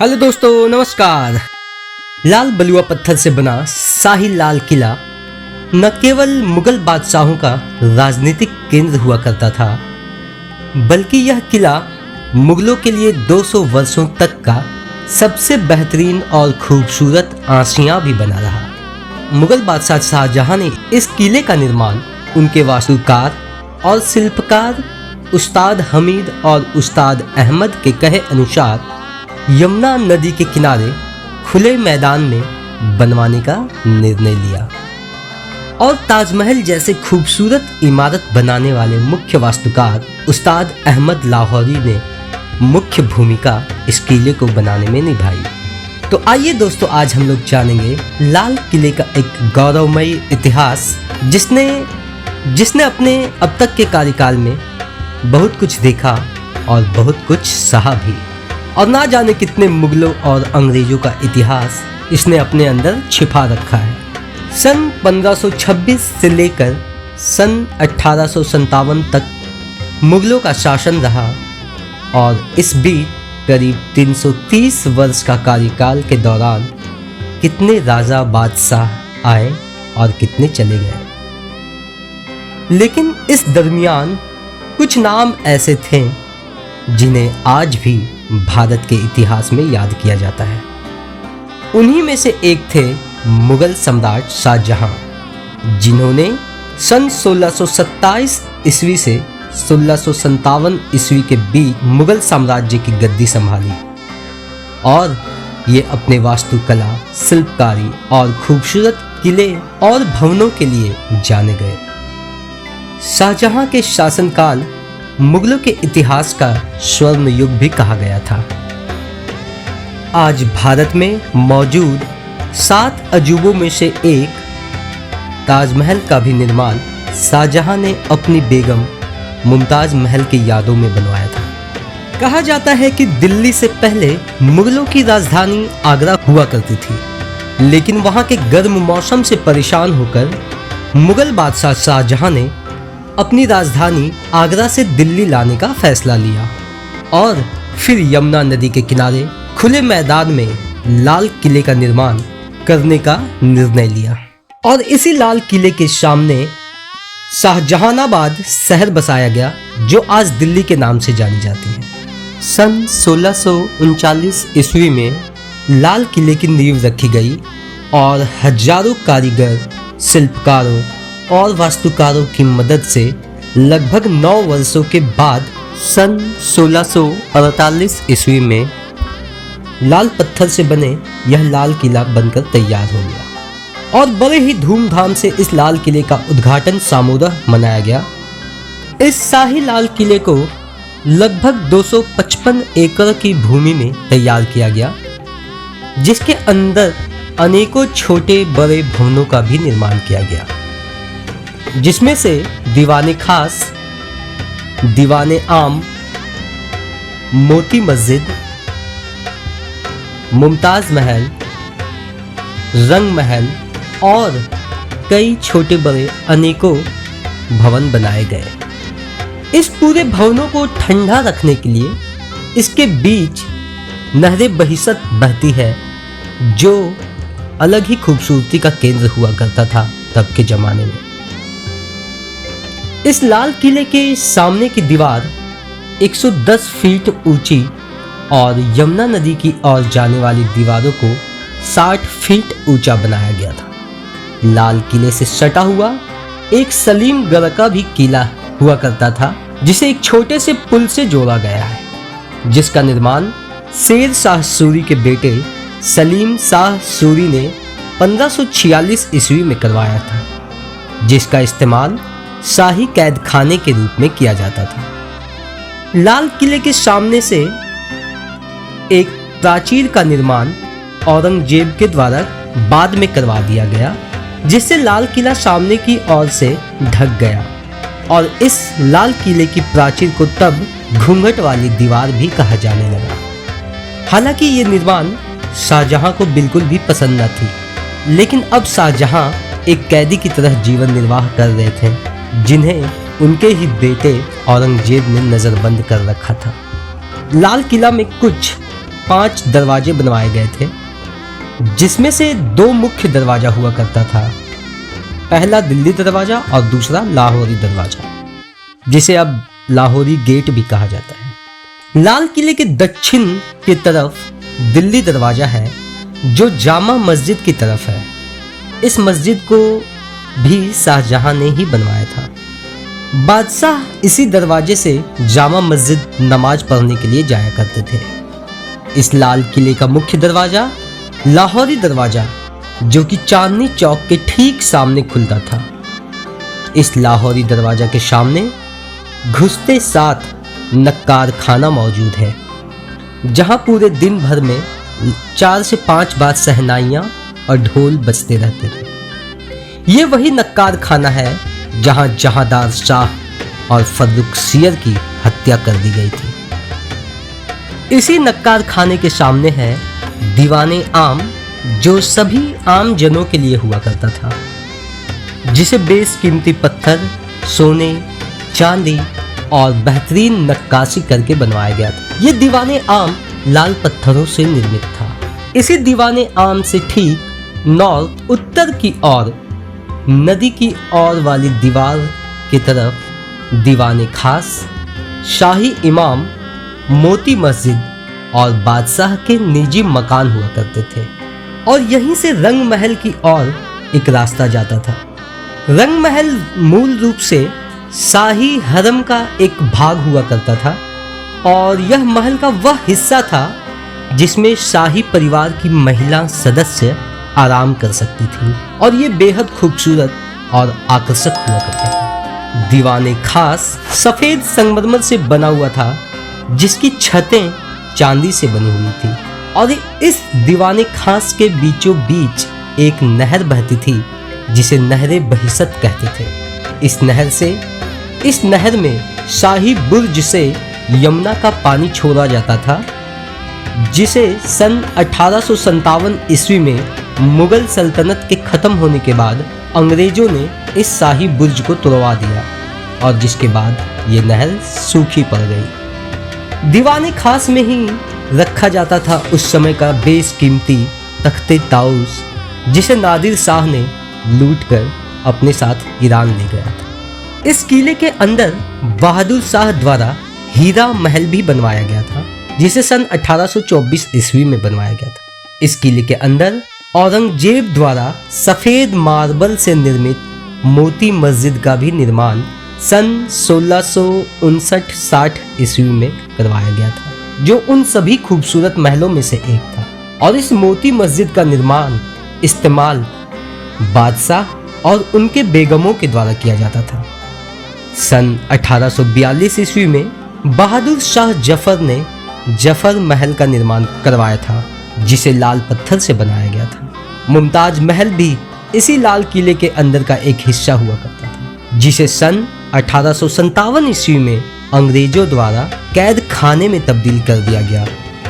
Hello दोस्तों, नमस्कार। लाल बलुआ पत्थर से बना शाही लाल किला न केवल मुगल बादशाहों का राजनीतिक केंद्र हुआ करता था, बल्कि यह किला मुगलों के लिए 200 वर्षों तक का सबसे बेहतरीन और खूबसूरत आशियां भी बना रहा। मुगल बादशाह शाहजहां ने इस किले का निर्माण उनके वास्तुकार और शिल्पकार उस्ताद हमीद और उस्ताद अहमद के कहे अनुसार यमुना नदी के किनारे खुले मैदान में बनवाने का निर्णय लिया और ताजमहल जैसे खूबसूरत इमारत बनाने वाले मुख्य वास्तुकार उस्ताद अहमद लाहौरी ने मुख्य भूमिका इस किले को बनाने में निभाई। तो आइए दोस्तों, आज हम लोग जानेंगे लाल किले का एक गौरवमयी इतिहास जिसने अपने अब तक के कार्यकाल में बहुत कुछ देखा और बहुत कुछ सहा भी, और ना जाने कितने मुगलों और अंग्रेजों का इतिहास इसने अपने अंदर छिपा रखा है। सन 1526 से लेकर सन 1857 तक मुगलों का शासन रहा और इस बीच करीब 330 वर्ष का कार्यकाल के दौरान कितने राजा बादशाह आए और कितने चले गए। लेकिन इस दरमियान कुछ नाम ऐसे थे जिन्हें आज भी भारत के इतिहास में याद किया जाता है। उन्हीं में से एक थे मुगल सम्राट शाहजहां, जिन्होंने सन 1627 ईस्वी से 1657 ईस्वी के बीच मुगल साम्राज्य की गद्दी संभाली और ये अपने वास्तुकला, शिल्पकारी और खूबसूरत किले और भवनों के लिए जाने गए। शाहजहां के शासनकाल मुगलों के इतिहास का स्वर्ण युग भी कहा गया था। आज भारत में मौजूद 7 अजूबों में से एक ताजमहल का भी निर्माण शाहजहां ने अपनी बेगम मुमताज महल की यादों में बनवाया था। कहा जाता है कि दिल्ली से पहले मुगलों की राजधानी आगरा हुआ करती थी, लेकिन वहां के गर्म मौसम से परेशान होकर मुगल बादशाह शाहजहां ने अपनी राजधानी आगरा से दिल्ली लाने का फैसला लिया और फिर यमुना नदी के किनारे खुले मैदान में लाल किले का निर्माण करने का निर्णय लिया और इसी लाल किले के सामने शाहजहानाबाद शहर बसाया गया, जो आज दिल्ली के नाम से जानी जाती है। सन 1639 ईस्वी में लाल किले की नींव रखी गई और हजारों कारीगर, शिल्पकारों और वास्तुकारों की मदद से लगभग 9 वर्षों के बाद सन 1648 ईस्वी में लाल पत्थर से बने यह लाल किला बनकर तैयार हो गया और बड़े ही धूमधाम से इस लाल किले का उद्घाटन समारोह मनाया गया। इस शाही लाल किले को लगभग 255 एकड़ की भूमि में तैयार किया गया, जिसके अंदर अनेकों छोटे बड़े भवनों का भी निर्माण किया गया, जिसमें से दीवाने खास, दीवाने आम, मोती मस्जिद, मुमताज महल, रंग महल और कई छोटे बड़े अनेकों भवन बनाए गए। इस पूरे भवनों को ठंडा रखने के लिए इसके बीच नहरे बहिसत बहती है, जो अलग ही खूबसूरती का केंद्र हुआ करता था तब के जमाने में। इस लाल किले के सामने की दीवार 110 फीट ऊंची और यमुना नदी की ओर जाने वाली दीवारों को 60 फीट ऊंचा बनाया गया था। लाल किले से सटा हुआ एक सलीम गढ़ का भी किला हुआ करता था, जिसे एक छोटे से पुल से जोड़ा गया है, जिसका निर्माण शेर शाह सूरी के बेटे सलीम शाह सूरी ने 1546 ईस्वी में करवाया था, जिसका इस्तेमाल शाही कैद खाने के रूप में किया जाता था। लाल किले के सामने से एक प्राचीर का निर्माण औरंगजेब के द्वारा बाद में करवा दिया गया, जिससे लाल किला सामने की ओर से ढक गया और इस लाल किले की प्राचीर को तब घूंघट वाली दीवार भी कहा जाने लगा। हालांकि ये निर्माण शाहजहां को बिल्कुल भी पसंद न थी, लेकिन अब शाहजहां एक कैदी की तरह जीवन निर्वाह कर रहे थे, जिन्हें उनके ही बेटे औरंगजेब ने नजरबंद कर रखा था। लाल किला में कुछ 5 दरवाजे बनवाए गए थे, जिसमें से 2 मुख्य दरवाजा हुआ करता था। पहला दिल्ली दरवाजा और दूसरा लाहौरी दरवाजा, जिसे अब लाहौरी गेट भी कहा जाता है। लाल किले के दक्षिण की तरफ दिल्ली दरवाजा है, जो जामा मस्जिद की तरफ है। इस मस्जिद को भी शाहजहां ने ही बनवाया था। बादशाह इसी दरवाजे से जामा मस्जिद नमाज पढ़ने के लिए जाया करते थे। इस लाल किले का मुख्य दरवाजा लाहौरी दरवाजा, जो कि चांदनी चौक के ठीक सामने खुलता था। इस लाहौरी दरवाजा के सामने घुसते साथ नक्कार खाना मौजूद है, जहां पूरे दिन भर में 4 से 5 बार शहनाइयां और ढोल बजते रहते थे। ये वही नक्कार खाना है जहां जहांदार शाह और फर्रुखसियर की हत्या कर दी गई थी। इसी नक्कार खाने के सामने है दीवाने आम, जो सभी आम जनों के लिए हुआ करता था, जिसे बेशकीमती पत्थर, सोने, चांदी और बेहतरीन नक्काशी करके बनवाया गया था। ये दीवाने आम लाल पत्थरों से निर्मित था। इसी दीवाने आम से ठीक नॉर्थ उत्तर की ओर नदी की ओर वाली दीवार की तरफ दीवाने खास, शाही इमाम, मोती मस्जिद और बादशाह के निजी मकान हुआ करते थे। और यहीं से रंग महल की ओर एक रास्ता जाता था। रंग महल मूल रूप से शाही हरम का एक भाग हुआ करता था, और यह महल का वह हिस्सा था जिसमें शाही परिवार की महिला सदस्य आराम कर सकती थी, और ये बेहद खूबसूरत और आकर्षक हुआ करता था। दीवाने खास सफेद संगमरमर से बना हुआ था, जिसकी छतें चांदी से बनी हुई थी, और इस दीवाने खास के बीचों बीच एक नहर बहती थी, जिसे नहरे बहिसत कहते थे। इस नहर में शाही बुर्ज से यमुना का पानी छोड़ा जाता था, जिसे सन 1857 ईस्वी में मुगल सल्तनत के खत्म होने के बाद अंग्रेजों ने इस शाही बुर्ज को तुड़वा दिया, और जिसके बाद ये नहर सूखी पड़ गई। दीवाने खास में ही रखा जाता था उस समय का बेशकीमती तख्ते ताउस, जिसे नादिर शाह ने लूटकर अपने साथ ईरान ले गया था। इस किले के अंदर बहादुर शाह द्वारा हीरा महल भी बनवाया गया था, जिसे सन 1824 ईस्वी में बनवाया गया था। इस किले के अंदर औरंगजेब द्वारा सफेद मार्बल से निर्मित मोती मस्जिद का भी निर्माण सन 1659-60 ईस्वी में करवाया गया था, जो उन सभी खूबसूरत महलों में से एक था। और इस मोती मस्जिद का निर्माण इस्तेमाल बादशाह और उनके बेगमों के द्वारा किया जाता था। सन 1842 ईस्वी में बहादुर शाह जफर ने जफर महल का निर्माण करवाया था, जिसे लाल पत्थर से बनाया गया था। मुमताज महल भी इसी लाल किले के अंदर का एक हिस्सा हुआ करता था, जिसे सन 1857 ईस्वी में अंग्रेजों द्वारा कैद खाने में तब्दील कर दिया गया,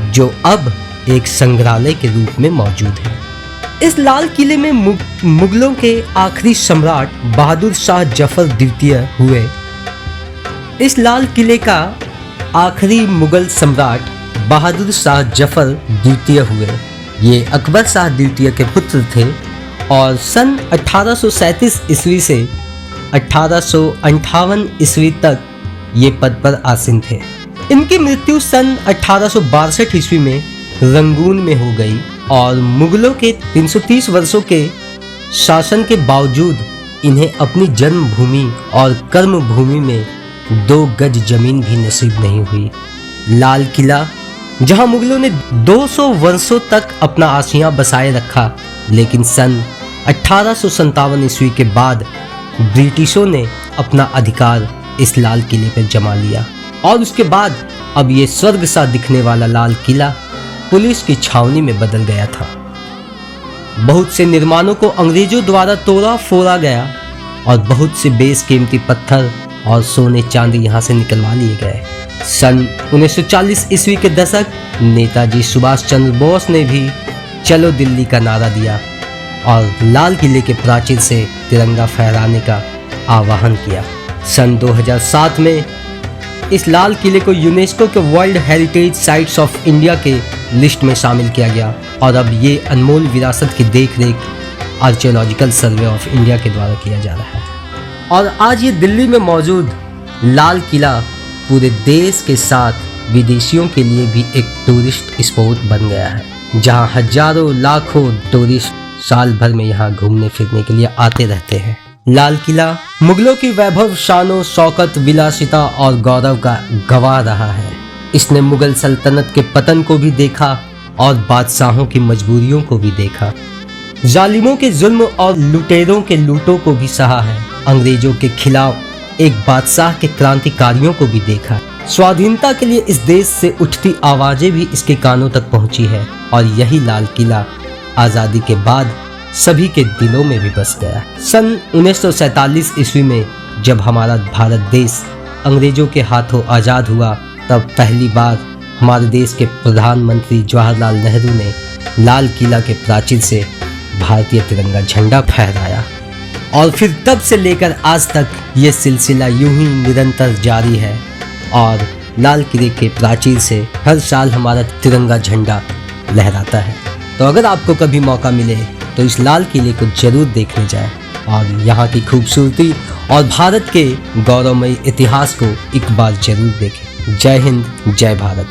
जो अब एक संग्रहालय के रूप में मौजूद है। इस लाल किले में मुगलों के आखिरी सम्राट बहादुर शाह जफर द्वितीय हुए। इस लाल किले का आखिरी मुगल सम्राट बहादुर शाह जफर द्वितीय हुए। ये अकबर शाह द्वितीय के पुत्र थे, और सन 1837 ईस्वी से 1858 ईस्वी तक ये पद पर आसीन थे। इनकी मृत्यु सन 1862 ईस्वी में रंगून में हो गई, और मुगलों के 330 वर्षों के शासन के बावजूद इन्हें अपनी जन्मभूमि और कर्म भूमि में 2 गज जमीन भी नसीब नहीं हुई। लाल किला, जहां मुगलों ने 200 वर्षों तक अपना आशियां बसाए रखा, लेकिन सन 1857 ईस्वी के बाद ब्रिटिशों ने अपना अधिकार इस लाल किले पर जमा लिया, और उसके बाद अब ये स्वर्ग सा दिखने वाला लाल किला पुलिस की छावनी में बदल गया था। बहुत से निर्माणों को अंग्रेजों द्वारा तोड़ा फोड़ा गया, और बहुत से बेशकीमती पत्थर और सोने चांदी यहाँ से निकलवा लिए गए। सन 1940 ईस्वी के दशक नेताजी सुभाष चंद्र बोस ने भी चलो दिल्ली का नारा दिया, और लाल किले के प्राचीर से तिरंगा फहराने का आह्वान किया। सन 2007 में इस लाल किले को यूनेस्को के world heritage sites of India के लिस्ट में शामिल किया गया और अब ये अनमोल विरासत की देखरेख आर्कियोलॉजिकल सर्वे ऑफ इंडिया के द्वारा किया जा रहा है। और आज ये दिल्ली में मौजूद लाल किला पूरे देश के साथ विदेशियों के लिए भी एक टूरिस्ट स्पॉट बन गया है, जहां हजारों लाखों टूरिस्ट साल भर में यहाँ घूमने फिरने के लिए आते रहते हैं। लाल किला मुगलों की वैभव, शानो शौकत, विलासिता और गौरव का गवाह रहा है। इसने मुगल सल्तनत के पतन को भी देखा और बादशाहों की मजबूरियों को भी देखा, जालिमों के जुल्म और लुटेरों के लूटों को भी सहा है, अंग्रेजों के खिलाफ एक बादशाह के क्रांतिकारियों को भी देखा। स्वाधीनता के लिए इस देश से उठती आवाजें भी इसके कानों तक पहुंची है और यही लाल किला आज़ादी के बाद सभी के दिलों में भी बस गया। सन 1947 ईस्वी में जब हमारा भारत देश अंग्रेजों के हाथों आज़ाद हुआ, तब पहली बार हमारे देश के प्रधानमंत्री जवाहरलाल नेहरू ने लाल किला के प्राचीर से भारतीय तिरंगा झंडा फहराया और फिर तब से लेकर आज तक ये सिलसिला यूं ही निरंतर जारी है और लाल किले के प्राचीर से हर साल हमारा तिरंगा झंडा लहराता है। तो अगर आपको कभी मौका मिले तो इस लाल किले को जरूर देखने जाएं और यहाँ की खूबसूरती और भारत के गौरवमयी इतिहास को एक बार जरूर देखें। जय हिंद, जय भारत।